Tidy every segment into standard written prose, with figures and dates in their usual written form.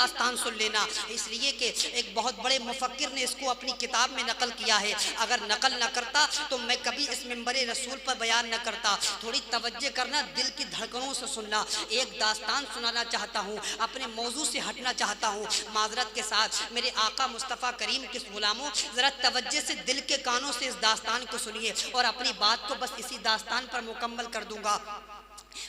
داستان سن لینا، اس لیے کہ ایک بہت بڑے مفکر نے اس کو اپنی کتاب میں نقل کیا ہے، اگر نقل نہ کرتا تو میں کبھی اس منبر رسول پر بیان نہ کرتا۔ تھوڑی توجہ کرنا، دل کی دھڑکنوں سے سننا۔ ایک داستان سنانا چاہتا ہوں، اپنے موضوع سے ہٹنا چاہتا ہوں، معذرت کے ساتھ میرے آقا مصطفیٰ کریم کے غلاموں، ذرا توجہ سے دل کے کانوں سے اس داستان کو سنیے اور اپنی بات کو بس اسی داستان پر مکمل کر دوں گا۔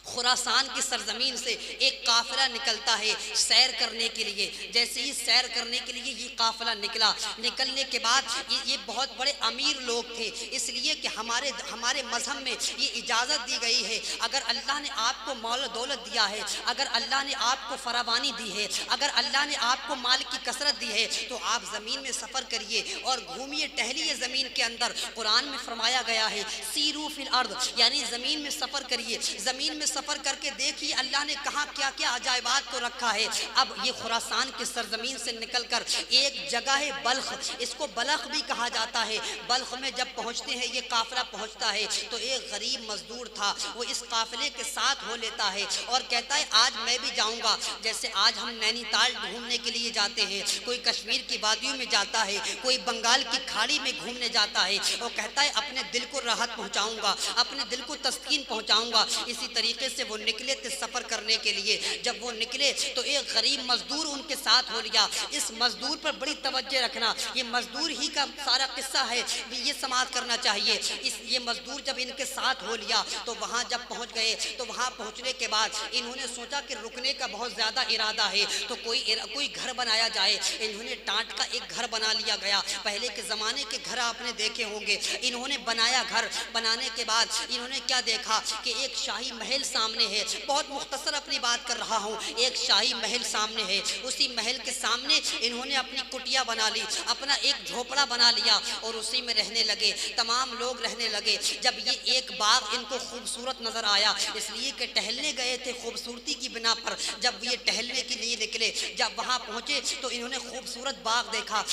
خراسان کی سرزمین سے ایک قافلہ نکلتا ہے سیر کرنے کے لیے۔ جیسے ہی سیر کرنے کے لیے یہ قافلہ نکلا، نکلنے کے بعد یہ بہت بڑے امیر لوگ تھے، اس لیے کہ ہمارے مذہب میں یہ اجازت دی گئی ہے، اگر اللہ نے آپ کو مال و دولت دیا ہے، اگر اللہ نے آپ کو فراوانی دی ہے، اگر اللہ نے آپ کو مال کی کثرت دی ہے، تو آپ زمین میں سفر کریے اور گھومیے، ٹہلیے زمین کے اندر۔ قرآن میں فرمایا گیا ہے سیرو فی الارض، یعنی زمین میں سفر کریے، زمین میں سفر کر کے دیکھیے اللہ نے کہاں کیا کیا عجائبات کو رکھا ہے۔ اب یہ خراسان کی سرزمین سے نکل کر ایک جگہ ہے بلخ، اس کو بلخ بھی کہا جاتا ہے۔ بلخ میں جب پہنچتے ہیں، یہ قافلہ پہنچتا ہے تو ایک غریب مزدور تھا، وہ اس قافلے کے ساتھ ہو لیتا ہے اور کہتا ہے آج میں بھی جاؤں گا۔ جیسے آج ہم نینی تال گھومنے کے لیے جاتے ہیں، کوئی کشمیر کی وادیوں میں جاتا ہے، کوئی بنگال کی کھاڑی میں گھومنے جاتا ہے، وہ کہتا ہے اپنے دل کو راحت پہنچاؤں گا، اپنے دل کو تسکین پہنچاؤں گا۔ اسی طریقے سے وہ نکلے تھے سفر کرنے کے لیے۔ جب وہ نکلے تو ایک غریب مزدور ان کے ساتھ ہو لیا۔ اس مزدور پر بڑی توجہ رکھنا، یہ مزدور ہی کا سارا قصہ ہے، یہ سماعت کرنا چاہیے۔ یہ مزدور جب ان کے ساتھ ہو لیا تو وہاں جب پہنچ گئے تو وہاں پہنچنے کے بعد انہوں نے سوچا کہ رکنے کا بہت زیادہ ارادہ ہے تو کوئی گھر بنایا جائے۔ انہوں نے ٹانٹ کا ایک گھر بنا لیا گیا۔ پہلے کے زمانے کے گھر آپ نے دیکھے ہوں گے۔ انہوں نے بنایا گھر، بنانے کے بعد انہوں نے کیا دیکھا کہ ایک شاہی محل سامنے ہے۔ بہت مختصر اپنی بات کر رہا ہوں، ایک شاہی محل سامنے ہے۔ اسی محل کے سامنے انہوں نے اپنی کٹیا بنا لی، اپنا ایک جھوپڑا بنا لیا اور اسی میں رہنے لگے، تمام لوگ رہنے لگے۔ جب یہ ایک باغ ان کو خوبصورت نظر آیا، اس لیے کہ ٹہلنے گئے تھے خوبصورتی کی بنا پر، جب یہ ٹہلنے کے لیے نکلے، جب وہاں پہنچے تو انہوں نے خوبصورت باغ دیکھا۔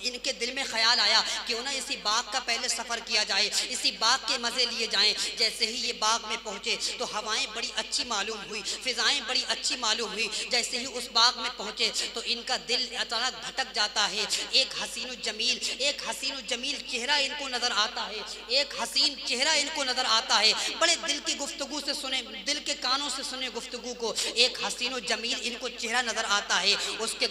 ان کے دل میں خیال آیا کیوں نہ اسی باغ کا پہلے سفر کیا جائے، اسی باغ کے مزے لیے جائیں۔ جیسے ہی یہ باغ میں پہنچے تو ہوائیں بڑی اچھی معلوم ہوئی، فضائیں بڑی اچھی معلوم ہوئی۔ جیسے ہی اس باغ میں پہنچے تو ان کا دل اچانک بھٹک جاتا ہے۔ ایک حسین و جمیل چہرہ ان کو نظر آتا ہے، ایک حسین چہرہ ان کو نظر آتا ہے۔ بڑے دل کی گفتگو سے سنے، دل کے کانوں سے سنے گفتگو کو، ایک حسین و جمیل ان کو چہرہ نظر آتا ہے۔ اس کے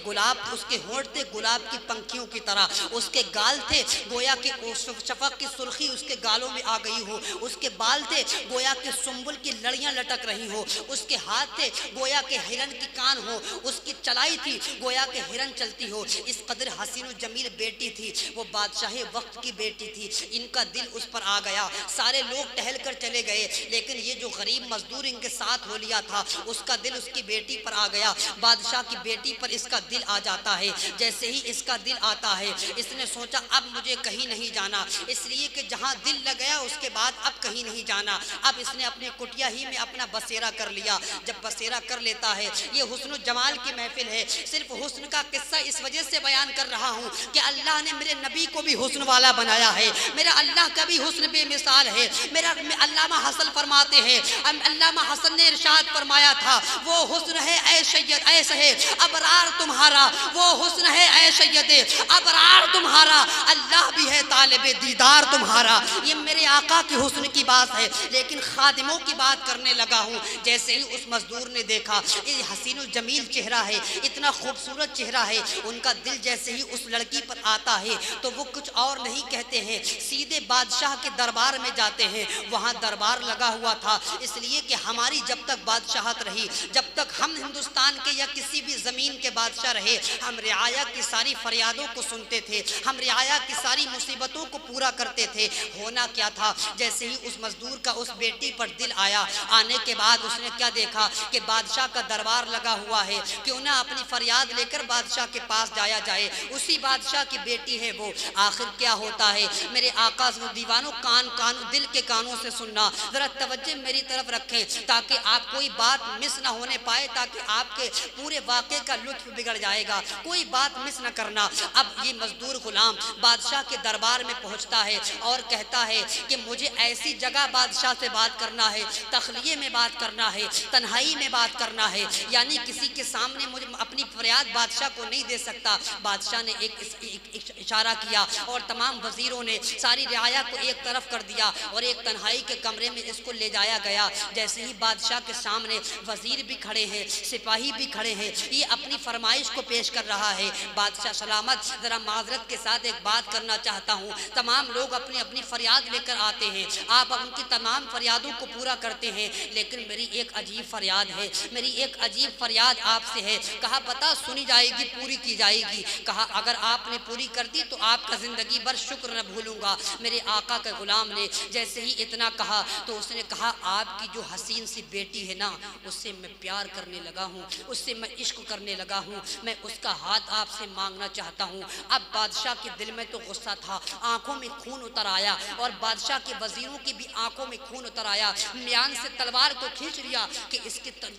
ہونٹ تھے گلاب کی پنکھیوں کی طرح، اس کے گال تھے گویا کہ شفق کی سرخی اس کے گالوں میں آ گئی ہو، اس کے بال تھے گویا کہ سنبل کی لڑیاں لٹک رہی ہو، اس کے ہاتھ تھے گویا کہ ہرن کی کان ہو، اس کی چلائی تھی گویا کہ ہرن چلتی ہو۔ اس قدر حسین و جمیل بیٹی تھی، وہ بادشاہ وقت کی بیٹی تھی۔ ان کا دل اس پر آ گیا، سارے لوگ ٹہل کر چلے گئے، لیکن یہ جو غریب مزدور ان کے ساتھ ہو لیا تھا، اس کا دل اس کی بیٹی پر آ گیا۔ بادشاہ کی بیٹی پر اس کا دل آ جاتا ہے۔ جیسے ہی اس کا دل آتا ہے، اس نے سوچا اب مجھے کہیں نہیں جانا، اس لیے کہ جہاں دل لگ گیا اس کے بعد اب کہیں نہیں جانا۔ اب اس نے اپنے کٹیا ہی میں اپنا بسیرا کر لیا۔ جب بسیرا کر لیتا ہے، یہ حسن و جمال کی محفل ہے، صرف حسن کا قصہ اس وجہ سے بیان کر رہا ہوں کہ اللہ نے میرے نبی کو بھی حسن والا بنایا ہے، میرا اللہ کا بھی حسن بے مثال ہے۔ میرا علامہ حسن فرماتے ہیں، علامہ حسن نے ارشاد فرمایا تھا وہ حسن ہے اے سید اے سہے ابرار تمہارا، وہ حسن ہے اے سید ابرار تمہارا، اللہ بھی ہے طالب دیدار تمہارا۔ یہ میرے آقا کی حسن کی بات ہے، لیکن خادموں کی بات کرنے لگا ہوں۔ جیسے ہی اس مزدور نے دیکھا یہ حسین و جمیل چہرہ ہے، اتنا خوبصورت چہرہ ہے، ان کا دل جیسے ہی اس لڑکی پر آتا ہے تو وہ کچھ اور نہیں کہتے ہیں، سیدھے بادشاہ کے دربار میں جاتے ہیں۔ وہاں دربار لگا ہوا تھا، اس لیے کہ ہماری جب تک بادشاہت رہی، جب تک ہم ہندوستان کے یا کسی بھی زمین کے بادشاہ رہے، ہم رعایا کی ساری فریادوں کو سنتے تھے، ہم رعایا کی ساری مصیبتوں کو پورا کرتے تھے۔ ہونا کیا تھا، جیسے ہی اس مزدور کا اس بیٹی پر دل آیا، آنے کے بعد اس نے کیا دیکھا کہ بادشاہ کا دربار لگا ہوا ہے، کیوں نہ اپنی فریاد لے کر بادشاہ کے پاس جایا جائے، اسی بادشاہ کی بیٹی ہے وہ۔ آخر کیا ہوتا ہے میرے آقا دیوانوں، دل کے کانوں سے سننا، ذرا توجہ میری طرف رکھیں تاکہ آپ کوئی بات مس نہ ہونے پائے، تاکہ آپ کے پورے वाक़े का लुत्फ़ बिगड़ जाएगा, कोई बात मिस न करना। अब ये मजदूर गुलाम बादशाह के दरबार में पहुंचता है और कहता है कि मुझे ऐसी जगह बादशाह से बात करना है, तखलिये में बात करना है, तन्हाई में बात करना है, यानी किसी के सामने मुझे अपनी फरियाद बादशाह को नहीं दे सकता। बादशाह ने एक इशारा किया और तमाम वजीरों ने सारी रियाया को एक तरफ कर दिया और एक तन्हाई के कमरे में इसको ले जाया गया। जैसे ही बादशाह के सामने वजीर भी खड़े हैं, सिपाही भी खड़े हैं, ये अपनी फरमाइश को पेश कर रहा है। बादशाह सलामत, ज़रा माजरत के साथ एक बात करना चाहता हूँ। तमाम लोग अपनी अपनी फरियाद लेकर आते हैं, आप उनकी तमाम फरियादों को पूरा करते हैं, लेकिन मेरी एक अजीब फरियाद है, मेरी एक अजीब फरियाद आपसे है। कहा पता सुनी जाएगी, पूरी की जाएगी। कहा अगर आपने पूरी कर दी तो आपका ज़िंदगी भर शुक्र न भूलूंगा। मेरे आका के गुलाम ने जैसे ही इतना कहा तो उसने कहा आपकी जो हसीन सी बेटी है ना, उससे मैं प्यार करने लगा हूँ, उससे मैं इश्क करने लगा हूँ, मैं उसका हाथ आपसे मांगना चाहता हूँ। अब बादशाह के दिल में तो गुस्सा था, आंखों में खून उतर आया और बादशाह के वजीरों की भी आंखों में खून उतर आया। म्यान से तलवार को खींच लिया कि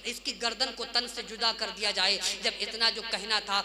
इसकी गर्दन को तन से जुदा कर दिया जाए। जब इतना जो कहना था,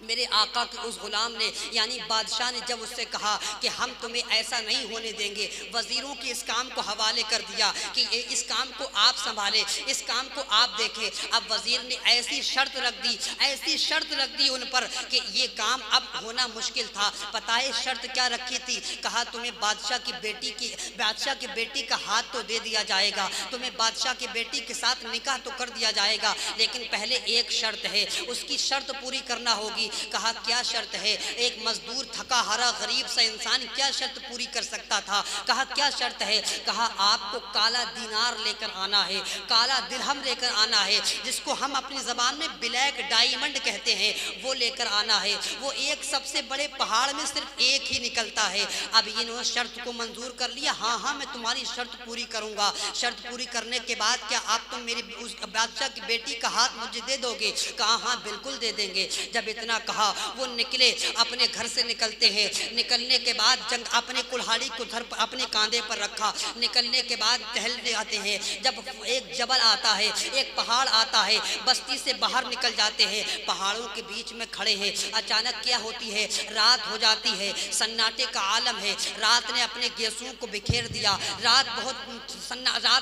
मेरे आका के उस गुलाम ने यानी बादशाह ने जब उससे कहा कि हम तुम्हें ऐसा नहीं होने देंगे, वजीरों के इस काम को हवाले कर दिया कि इस काम को आप संभाले, इस काम को आप देखें। अब वजीर ने ऐसी शर्त रख दी, ऐसी शर्त रख दी उन पर कि ये काम अब होना मुश्किल था। पता है शर्त क्या रखी थी? कहा तुम्हें बादशाह की बेटी का हाथ तो दे दिया जाएगा, तुम्हें बादशाह की बेटी के साथ निकाह तो कर दिया जाएगा, लेकिन पहले एक शर्त है, उसकी शर्त पूरी करना होगी। कहा क्या शर्त है? एक मजदूर थका हारा गरीब सा इंसान क्या शर्त पूरी कर सकता था? कहा क्या शर्त है? कहा आपको काला दिनार लेकर आना है, काला दिरहम लेकर आना है, जिसको हम अपनी जबान में ब्लैक डायमंड कहते हैं, वो लेकर आना है। वो एक सबसे बड़े पहाड़ में सिर्फ एक ही निकलता है। अब इन्होंने शर्त को मंजूर कर लिया, हाँ हाँ मैं तुम्हारी शर्त पूरी करूंगा। शर्त पूरी करने के बाद क्या आप तुम मेरी उस बादशाह की बेटी का हाथ मुझे दे दोगे? कहा हाँ बिल्कुल दे देंगे। जब इतना कहा वो निकले, अपने घर से निकलते हैं। निकलने के बाद जंग अपने कुल्हाड़ी को अपने कांधे पर रखा, निकलने के बाद टहलने आते हैं। जब एक जबल आता है, एक पहाड़ आता है, बस्ती से बाहर निकल जाते हैं, पहाड़ों के बीच में खड़े हैं। अचानक क्या होती है? रात हो जाती है, सन्नाटे का आलम है। रात ने अपने गेसुओं को बिखेर दिया, रात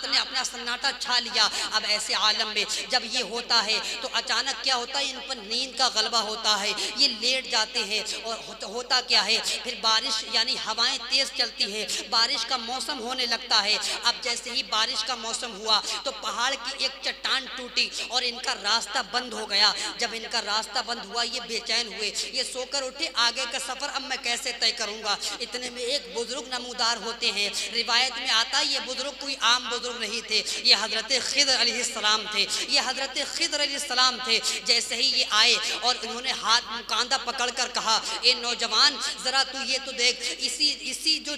ने अपना सन्नाटा छा लिया। अब ऐसे आलम में जब ये होता है तो अचानक क्या होता है? इन पर नींद का गलबा होता है, ये लेट जाते हैं। और होता क्या है? फिर बारिश यानी हवाएं तेज चलती हैं, बारिश का मौसम होने लगता है। अब जैसे ही बारिश का मौसम हुआ तो पहाड़ की एक चट्टान टूटी और इनका रास्ता बंद हो गया। जब इनका रास्ता बंद हुआ ये बेचैन हुए, ये सोकर उठे, आगे का सफर अब मैं कैसे तय करूंगा? इतने में एक बुजुर्ग नमूदार होते हैं। रिवायत में आता है ये बुजुर्ग कोई आम बुजुर्ग नहीं थे, ये हजरत खिद्र अलैहिस्सलाम थे, ये हजरत खिद्र अलैहिस्सलाम थे। जैसे ही ये आए और उन्होंने हाथ कांधा पकड़कर कहा, ए नौजवान जरा तू ये तो देख, इसी जो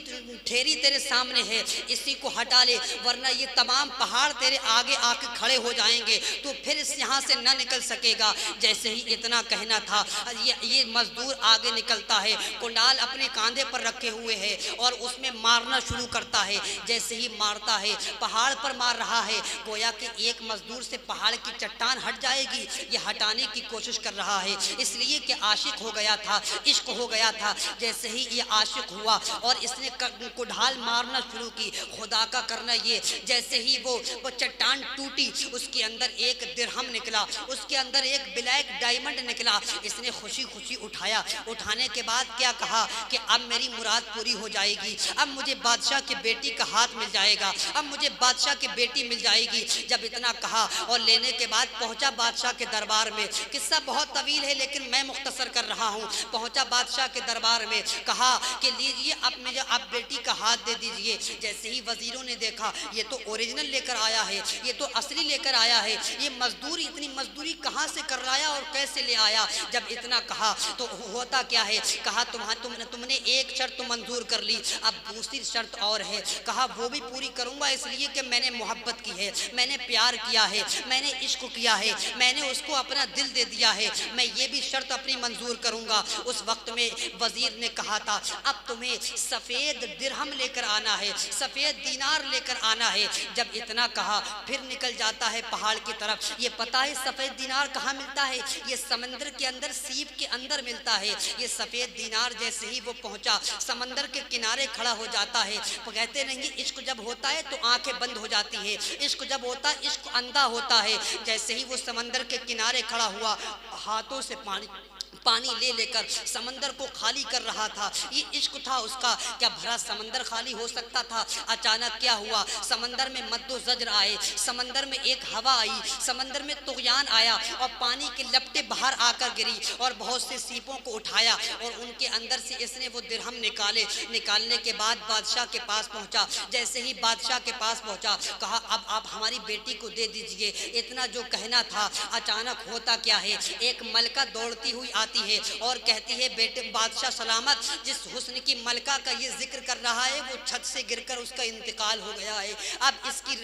ठेरी तेरे सामने है इसी को हटा ले, वरना ये तमाम पहाड़ तेरे आगे आके खड़े हो जाएंगे, तो फिर इस यहाँ से न निकल सकेगा। जैसे ही इतना कहना था ये मजदूर आगे निकलता है, कुंडाल अपने कांधे पर रखे हुए है और उसमें मारना शुरू करता है। जैसे ही मारता है, पहाड़ पर मार रहा है, गोया कि एक मजदूर से पहाड़ की चट्टान हट जाएगी, ये हटाने की कोशिश कर रहा है, इसलिए कि आशिक हो गया था, इश्क हो गया था। जैसे ही ये आशिक हुआ और इसने कुंडाल मारना शुरू की, खुदा का करना ये, जैसे ही वो चट्टान टूटी उसके अंदर एक दिरहम निकला, उसके अंदर एक ब्लैक डायमंड निकला। इसने खुशी खुशी उठाया, उठाने के बाद क्या कहा कि अब मेरी मुराद पूरी हो जाएगी, अब मुझे बादशाह की बेटी का हाथ मिल जाएगा, अब मुझे बादशाह की बेटी मिल जाएगी। जब इतना कहा और लेने के बाद पहुंचा बादशाह के दरबार में। किस्सा बहुत तवील है लेकिन मैं मुख्तसर कर रहा हूँ। पहुंचा बादशाह के दरबार में, कहा कि लीजिए अब मुझे आप बेटी का हाथ दे दीजिए। जैसे ही वजीरों ने देखा ये तो ओरिजिनल लेकर आया है, ये तो असली लेकर आया है, ये मजदूरी इतनी मजदूरी कहाँ से कर लाया और कैसे ले आया? जब इतना कहा तो होता क्या है? कहा तुमने एक शर्त तो मंजूर कर ली, अब दूसरी शर्त और है। कहा वो भी पूरी करूंगा, इसलिए कि मैंने मोहब्बत की है, मैंने प्यार किया है, मैंने इश्क किया है, मैंने उसको अपना दिल दे दिया है। मैं ये भी शर्त शर्त अपनी मंजूर करूंगा। उस वक्त में वजीर ने कहा था अब तुम्हें सफेद दिरहम लेकर आना है, सफेद दीनार लेकर आना है। जब इतना कहा फिर निकल जाता है पहाड़ की तरफ। ये पता है सफेद दीनार कहाँ मिलता है? ये समंदर के अंदर, सीप के अंदर मिलता है। ये सफेद दीनार जैसे ही वो पहुंचा समंदर के किनारे खड़ा हो जाता है। वो कहते नहीं इश्क जब होता है तो आंखें बंद हो जाती है, इश्क जब होता है इश्क अंधा होता है। जैसे ही वो समंदर के किनारे खड़ा हुआ, हाथों से पानी ले लेकर समंदर को खाली कर रहा था। ये इश्क था उसका। क्या भरा समंदर खाली हो सकता था? अचानक क्या हुआ, समंदर में मद्दो जज्र आए, समंदर में एक हवा आई, समंदर में तुगयान आया और पानी की लपटें बाहर आकर गिरी और बहुत से सीपों को उठाया और उनके अंदर से इसने वो दिरहम निकालने के बाद बादशाह के पास पहुंचा। जैसे ही बादशाह के पास पहुंचा कहा अब आप हमारी बेटी को दे दीजिए। इतना जो कहना था, अचानक होता क्या है, एक मलका दौड़ती हुई आती है और कहती है बेटे बादशाह सलामत, जिस हुस्न की मलका का ये जिक्र कर रहा है वो छत से गिरकर उसका इंतकाल हो गया है। अब इसकी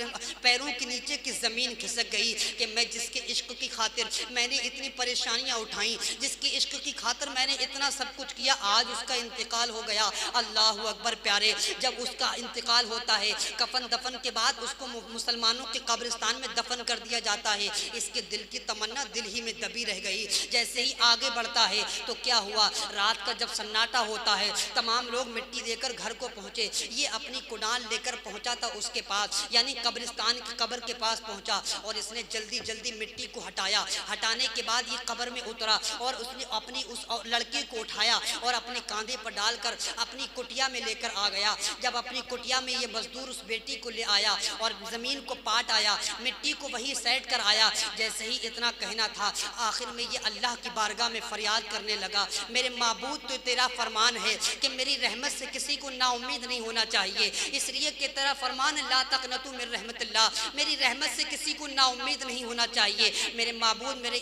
पैरों के नीचे की ज़मीन खिसक गई कि मैं जिसके इश्क की खातिर मैंने इतनी परेशानियां उठाई, जिसके इश्क की खातिर मैंने इतना सब कुछ किया, आज उसका इंतकाल हो गया। अल्लाह अकबर प्यारे, जब उसका इंतकाल होता है कफन दफन के बाद उसको मुसलमानों के कब्रिस्तान में दफन कर दिया जाता है। इसके दिल की तमन्ना दिल ही में दबी रह गई। जैसे ही आगे बढ़ता है तो क्या हुआ, रात का जब सन्नाटा होता है तमाम लोग मिट्टी देकर घर को पहुंचे। ये अपनी कुदाल लेकर पहुंचा था उसके पास, यानी कब्रिस्तान की कब्र के पास पहुंचा और इसने जल्दी जल्दी मिट्टी को हटाया। हटाने के बाद ये कब्र में उतरा और उसने अपनी उस लड़के को उठाया और अपने कांधे पर डालकर अपनी कुटिया में लेकर आ गया। जब अपनी कुटिया में ये मजदूर उस बेटी को ले आया और जमीन को पाट आया, मिट्टी को वहीं सेट कर आया। जैसे ही इतना कहना था, आखिर में ये अल्लाह की बारगाह में फरियाद करने लगा, मेरे माबूद तो तेरा फरमान है कि मेरी रहमत से किसी को ना उम्मीद नहीं होना चाहिए, इसलिए कि तेरा फरमान ला तक़नतु मिन रहमतिल्लाह, मेरी रहमत से किसी को ना उम्मीद नहीं होना चाहिए। मेरे माबूद मेरे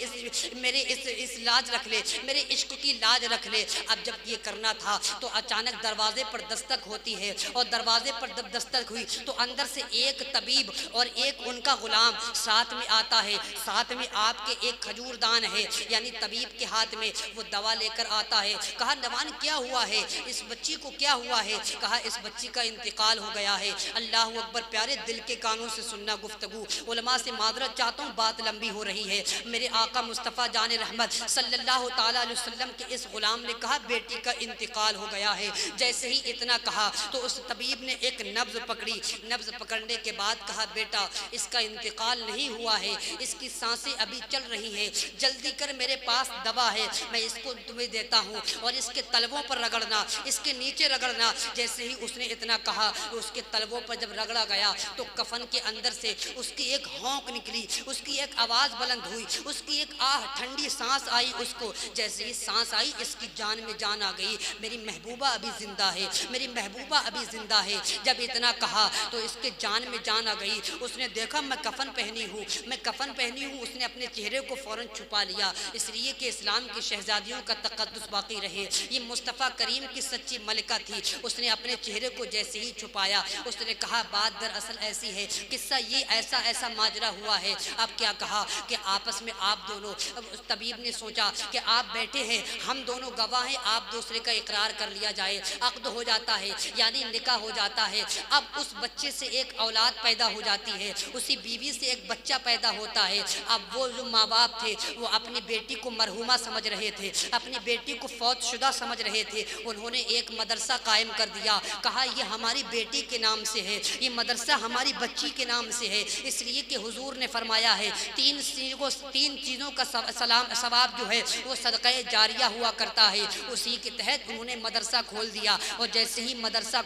इस लाज रख ले, मेरे इश्क की लाज रख ले। अब जब ये करना था तो अचानक दरवाजे पर दस्तक होती है और दरवाजे पर जब दस्तक हुई तो अंदर से एक तबीब और एक उनका गुलाम साथ में आता है। साथ में आपके एक खजूर दान है, यानी तबीब के हाथ में वो दवा लेकर आता है। कहा नवान क्या हुआ है, इस बच्ची को क्या हुआ है? कहा इस बच्ची का इंतकाल हो गया है। अल्लाह अकबर प्यारे, दिल के कानों से सुनना गुफ्तगू। उलमा से मादरत चाहता हूँ, बात लंबी हो रही है। मेरे आका मुस्तफ़ा जान रहमत सल्लल्लाहु ताला अलैहि वसल्लम के इस गुलाम ने कहा बेटी का इंतकाल हो गया है। जैसे ही इतना कहा तो उस तबीब ने एक नब्ज पकड़ी। नब्ज पकड़ने के बाद कहा बेटा इसका इंतकाल नहीं हुआ है, इसकी सांसें अभी चल रही हैं, जल्दी कर मेरे पास दवा है, मैं इसको तुम्हें देता हूँ और इसके तलवों पर रगड़ना, इसके नीचे रगड़ना। जैसे ही उसने इतना कहा उसके तलवों पर जब रगड़ा गया तो कफन के अंदर से उसकी एक हौंक निकली, उसकी एक आवाज़ बुलंद हुई, उसकी एक आह ठंडी सांस आई उसको। जैसे ही सांस आई इसकी जान में जान आ गई, मेरी महबूबा अभी जिंदा है, मेरी महबूबा अभी जिंदा है। जब इतना कहा तो इसके जान में जान आ गई। उसने देखा मैं कफन पहनी हूँ, मैं कफन पहनी हूँ। उसने अपने चेहरे को फ़ौरन छुपा लिया, इसलिए कि इस्लाम की शहजादियों का तक़द्दुस बाकी रहे। ये मुस्तफ़ा करीम की सच्ची मलिका थी। उसने अपने चेहरे को जैसे ही छुपाया उसने कहा बात दरअसल ऐसी है, किस्सा ये ऐसा माजरा हुआ है। अब क्या कहा कि आपस में आप दोनों, अब उस तबीब ने सोचा कि आप बैठे हैं, हम दोनों गवाह हैं, आप दूसरे का इकरार कर लिया जाए, अक़्द हो जाता है, यानी निकाह हो जाता है। अब उस बच्चे से एक औलाद पैदा हो जाती है, उसी बीवी से एक बच्चा पैदा होता है। अब वो जो माँ बाप थे वो अपनी बेटी को मरहुमा समझ रहे थे, अपनी बेटी को फौतशुदा समझ रहे थे। उन्होंने एक मदरसा कायम कर दिया, कहा ये हमारी बेटी के नाम से है, ये मदरसा हमारी बच्ची के नाम से है, इसलिए कि हुजूर ने फरमाया है तीन चीज़ों का सवाब जो है वो सदक़े जारिया हुआ करता है। उसी के तहत उन्होंने मदरसा खोल दिया और जैसे ही मदरसा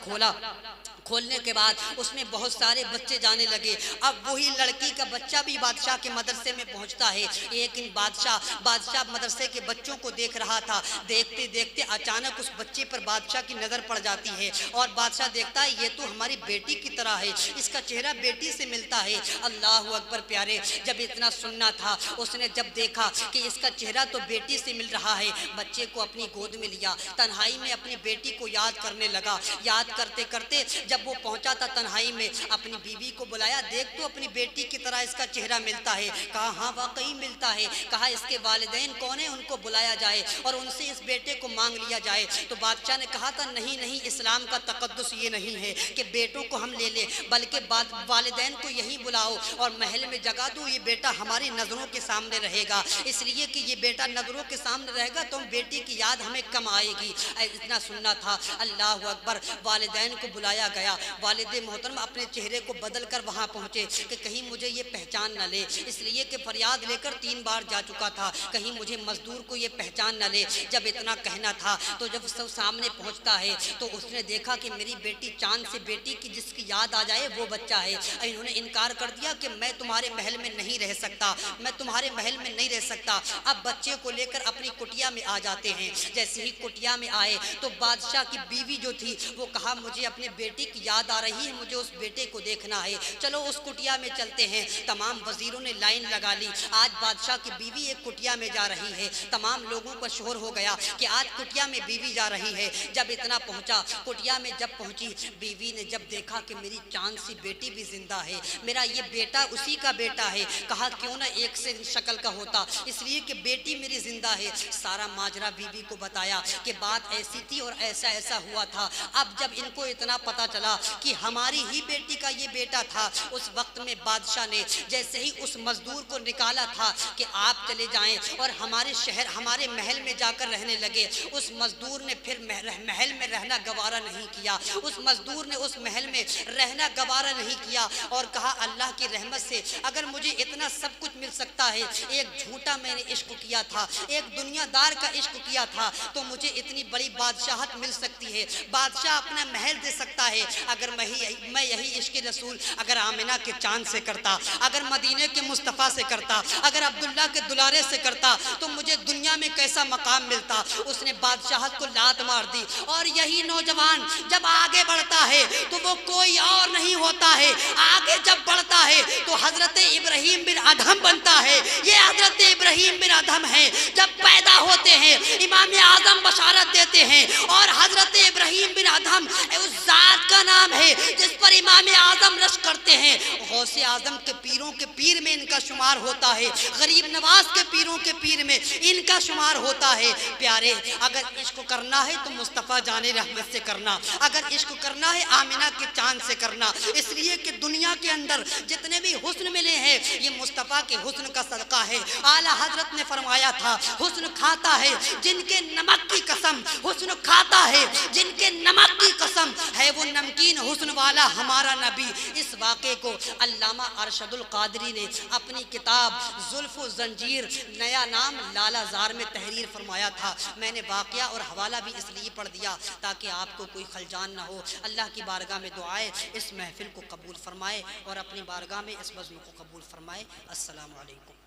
खोलने के बाद उसमें बहुत सारे बच्चे जाने लगे। अब वही लड़की का बच्चा भी बादशाह के मदरसे में पहुंचता है। एक दिन बादशाह मदरसे के बच्चों को देख रहा था। देखते देखते अचानक उस बच्चे पर बादशाह की नज़र पड़ जाती है और बादशाह देखता है ये तो हमारी बेटी की तरह है, इसका चेहरा बेटी से मिलता है। अल्लाह अकबर प्यारे, जब इतना सुनना था उसने जब देखा कि इसका चेहरा तो बेटी से मिल रहा है, बच्चे को अपनी गोद में लिया, तन्हाई में अपनी बेटी को याद करने लगा। याद करते करते जब वो पहुंचा था तन्हाई में, अपनी बीवी को बुलाया, देख तो अपनी बेटी की तरह इसका चेहरा मिलता है। कहा हाँ वाकई मिलता है। कहा इसके वालिदैन कौन है, उनको बुलाया जाए और उनसे इस बेटे को मांग लिया जाए। तो बादशाह ने कहा था नहीं नहीं, इस्लाम का तकद्दुस ये नहीं है कि बेटों को हम ले लें, बल्कि वालिदैन को यही बुलाओ और महल में जगा दो, ये बेटा हमारी नज़रों के सामने रहेगा। इसलिए कि ये बेटा नज़रों के सामने रहेगा तो बेटी की याद हमें कम आएगी। इतना सुनना था। अल्लाह अकबर। वालिदैन को बुलाया गया। वालिद मोहतरम अपने चेहरे को बदल कर वहाँ पहुँचे कि कहीं मुझे ये पहचान न ले, इसलिए कि फरियाद लेकर 3 बार जा चुका था, कहीं मुझे मजदूर को ये पहचान न ले। जब इतना कहना था तो जब सब सामने पहुँचता है तो उसने देखा कि मेरी बेटी चांद से बेटी की जिसकी याद आ जाए वो बच्चा है। इन्होंने इनकार कर दिया कि मैं तुम्हारे महल में नहीं रह सकता, मैं तुम्हारे महल में नहीं रह सकता। अब बच्चे को लेकर अपनी कुटिया में आ जाते हैं। जैसे ही कुटिया में आए तो बादशाह की बीवी जो थी वो कहा मुझे अपने बेटी की याद आ रही है, मुझे उस बेटे को देखना है, चलो उस कुटिया में चलते हैं। तमाम वजीरों ने लाइन लगा ली। आज बादशाह की बीवी एक कुटिया में जा रही है। तमाम लोगों का शोर हो गया कि आज कुटिया में बीवी जा रही है। जब इतना पहुंचा, कुटिया में जब पहुंची, बीवी ने जब देखा कि मेरी चांद सी बेटी भी जिंदा है, मेरा ये बेटा उसी का बेटा है, कहा क्यों ना एक से शक्ल का होता, इसलिए कि बेटी मेरी जिंदा है। सारा माजरा बीवी को बताया कि बात ऐसी थी और ऐसा ऐसा हुआ था। अब जब इनको इतना पता चला कि हमारी ही बेटी का ये बेटा था, उस वक्त में बादशाह ने जैसे ही उस मजदूर को निकाला था कि आप चले जाएं और हमारे शहर हमारे महल में जाकर रहने लगे, उस मजदूर ने फिर महल में रहना गवारा नहीं किया। उस मजदूर ने उस महल में रहना गवारा नहीं किया और कहा अल्लाह की रहमत से अगर मुझे इतना सब कुछ मिल सकता है, एक झूठा मैंने इश्क किया था, एक दुनियादार का इश्क किया था, तो मुझे इतनी बड़ी बादशाहत मिल सकती है, बादशाह अपना महल दे सकता है। अगर मैं यही इश्क रसूल अगर आमिना के चांद से करता, अगर मदीने के मुस्तफ़ा से करता, अगर अब्दुल्ला के दुलारे से करता, तो मुझे दुनिया में कैसा मकाम मिलता। उसने बादशाहत को लात मार दी। और यही नौजवान जब आगे बढ़ता है तो वो कोई और नहीं होता है, आगे जब बढ़ता है तो हजरत इब्राहिम बिन अदहम बनता है। ये हजरत इब्राहिम बिन अदहम है, जब पैदा होते हैं इमाम आजम बशारत देते हैं और हजरत इब्राहिम बिन अदहम उस जात का नाम है जिस पर इमाम आजम रश करते हैं। गौसे आजम के पीरों के पीर में इनका शुमार होता है, गरीब नवाज के पीरों के पीर में इनका शुमार होता है। प्यारे, अगर इश्क करना है तो मुस्तफ़ा जाने रहमत से करना, अगर इश्क करना है आमिना के चांद से करना, इसलिए कि दुनिया के अंदर जितने भी हुस्न मिले हैं ये मुस्तफ़ा के हुस्न का सदका है। आला हजरत ने फरमाया था हुस्न खाता है जिनके नमक की कसम, हुस्न खाता है जिनके नमक की कसम, है वो नमकीन हुस्न वाला हमारा नबी। इस वाक़े को अल्लामा अरशदुल कादरी ने अपनी किताब जुल्फ़ जंजीर नया नाम लाला ज़ार में तहरीर फरमाया था। मैंने वाक़या और हवाला भी इसलिए पढ़ दिया ताकि आपको कोई खलजान ना हो। अल्लाह की बारगाह में दुआएं इस महफिल को कबूल फरमाए और अपनी बारगाह में इस मज़्नू को कबूल फरमाए। अस्सलामु अलैकुम।